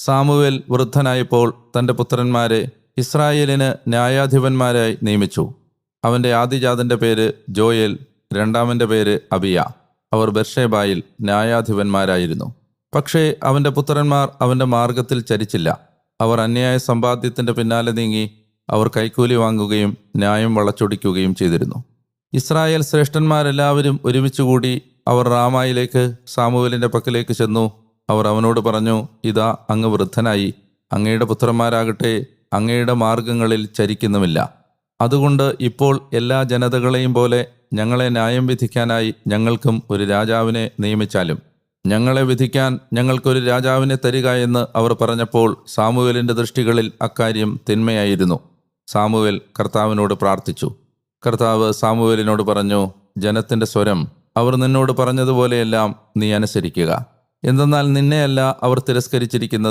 Samuel വൃദ്ധനായപ്പോൾ തൻ്റെ പുത്രന്മാരെ ഇസ്രായേലിന് ന്യായാധിപന്മാരായി നിയമിച്ചു. അവൻ്റെ ആദ്യജാതൻ്റെ പേര് ജോയേൽ, രണ്ടാമൻ്റെ പേര് അബിയ. അവർ ബെർഷേബായിൽ ന്യായാധിപന്മാരായിരുന്നു. പക്ഷേ അവൻ്റെ പുത്രന്മാർ അവൻ്റെ മാർഗത്തിൽ ചരിച്ചില്ല. അവർ അന്യായ സമ്പാദ്യത്തിൻ്റെ പിന്നാലെ നീങ്ങി അവർ കൈക്കൂലി വാങ്ങുകയും ന്യായം വളച്ചൊടിക്കുകയും ചെയ്തിരുന്നു. ഇസ്രായേൽ ശ്രേഷ്ഠന്മാരെല്ലാവരും ഒരുമിച്ചുകൂടി അവർ റാമായിലേക്ക് സാമുവേലിൻ്റെ പക്കലേക്ക് ചെന്നു. അവർ അവനോട് പറഞ്ഞു, ഇതാ അങ്ങ് വൃദ്ധനായി, അങ്ങയുടെ പുത്രന്മാരാകട്ടെ അങ്ങയുടെ മാർഗങ്ങളിൽ ചരിക്കുന്നുമില്ല. അതുകൊണ്ട് ഇപ്പോൾ എല്ലാ ജനതകളെയും പോലെ ഞങ്ങളെ ന്യായം വിധിക്കാനായി ഞങ്ങൾക്കും ഒരു രാജാവിനെ നിയമിച്ചാലും. ഞങ്ങളെ വിധിക്കാൻ ഞങ്ങൾക്കൊരു രാജാവിനെ തരിക എന്ന് അവർ പറഞ്ഞപ്പോൾ സാമുവേലിൻ്റെ ദൃഷ്ടികളിൽ അക്കാര്യം തിന്മയായിരുന്നു. സാമുവേൽ കർത്താവിനോട് പ്രാർത്ഥിച്ചു. കർത്താവ് സാമുവേലിനോട് പറഞ്ഞു, ജനത്തിൻ്റെ സ്വരം അവർ നിന്നോട് പറഞ്ഞതുപോലെയെല്ലാം നീ അനുസരിക്കുക. എന്തെന്നാൽ നിന്നെയല്ല അവർ തിരസ്കരിച്ചിരിക്കുന്നത്,